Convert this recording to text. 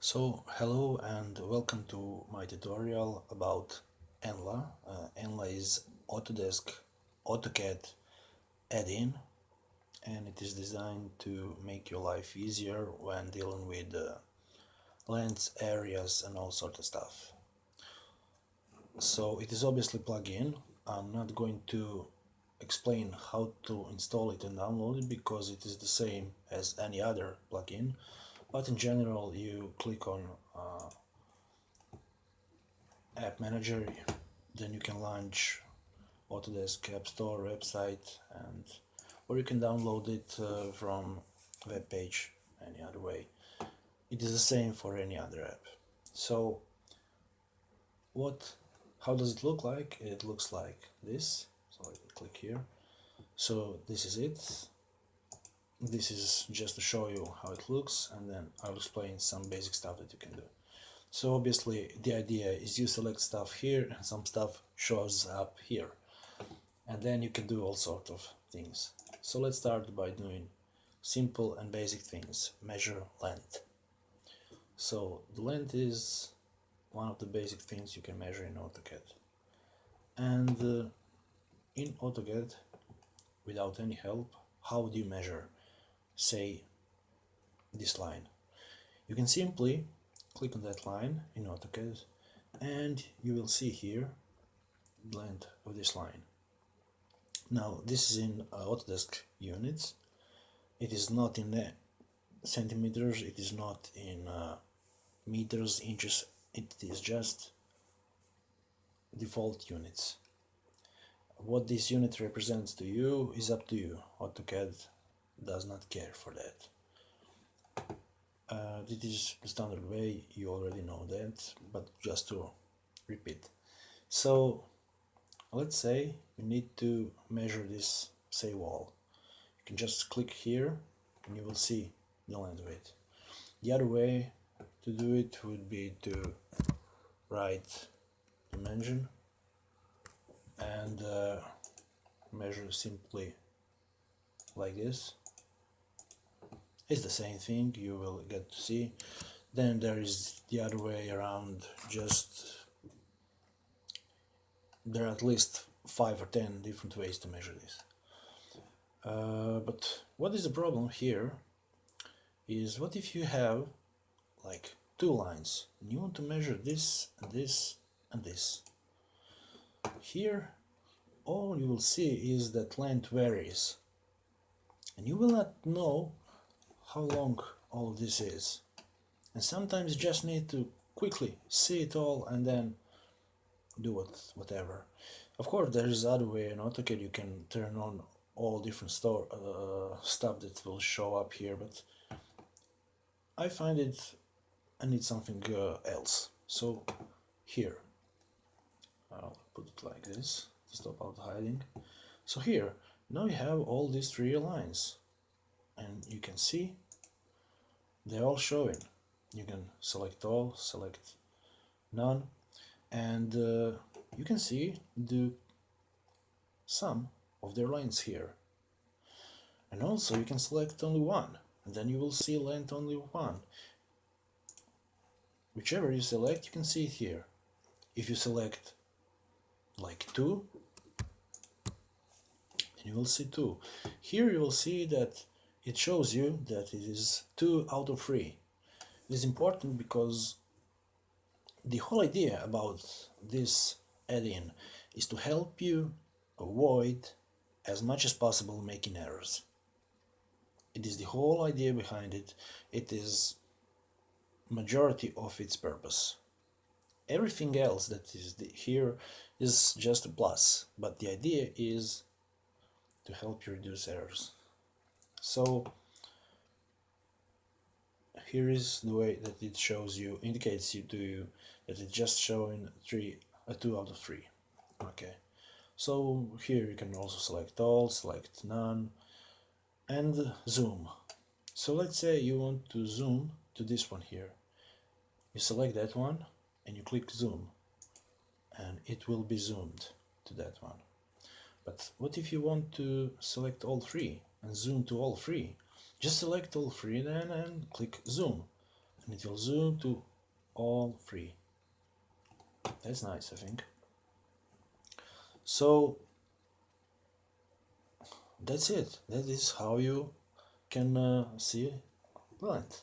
So, hello and welcome to my tutorial about Enla. Enla is Autodesk AutoCAD add-in, and it is designed to make your life easier when dealing with lengths, areas and all sort of stuff. So it is obviously plug-in. I'm not going to explain how to install it and download it because it is the same as any other plugin, but in general you click on App Manager, then you can launch Autodesk App Store website, and or you can download it from web page any other way. It is the same for any other app. So how does it look like? It looks like this. So I can click here. So this is it. This is just to show you how it looks, and then I'll explain some basic stuff that you can do. So obviously the idea is you select stuff here and some stuff shows up here, and then you can do all sorts of things. So let's start by doing simple and basic things. Measure length. So the length is one of the basic things you can measure in AutoCAD, and in AutoCAD, without any help, how do you measure, say, this line? You can simply click on that line in AutoCAD and you will see here the length of this line. Now this is in Autodesk units. It is not in centimeters, it is not in meters, inches, it is just default units. What this unit represents to you is up to you. AutoCAD does not care for that. This is the standard way, you already know that, but just to repeat. So let's say you need to measure this, say, wall. You can just click here and you will see the length of it. The other way to do it would be to write dimension and measure simply like this. It's the same thing, you will get to see. Then there is the other way around, there are at least 5 or 10 different ways to measure this. But what is the problem here is, what if you have like two lines and you want to measure this and this and this? Here all you will see is that length varies and you will not know how long all of this is, and sometimes you just need to quickly see it all and then do whatever. Of course there is other way in AutoCAD, you can turn on all different stuff that will show up here, but I find I need something else. So here I'll put it like this to stop out hiding. So here now you have all these three lines and you can see they're all showing. You can select all, select none, and you can see the sum of their lines here. And also you can select only one, and then you will see length only one. Whichever you select, you can see it here. If you select like 2, then you will see 2. Here you will see that it shows you that it is 2 out of 3. It is important because the whole idea about this add-in is to help you avoid as much as possible making errors. It is the whole idea behind it. It is majority of its purpose. Everything else that is here is just a plus, but the idea is to help you reduce errors. So here is the way that it shows you, indicates to you that it's just showing 2 out of 3. Okay, so here you can also select all, select none, and zoom. So let's say you want to zoom to this one here. You select that one and you click zoom and it will be zoomed to that one. But what if you want to select all 3 and zoom to all 3? Just select all 3 then and click zoom. and it will zoom to all three. That's nice, I think. So that's it. That is how you can see blend.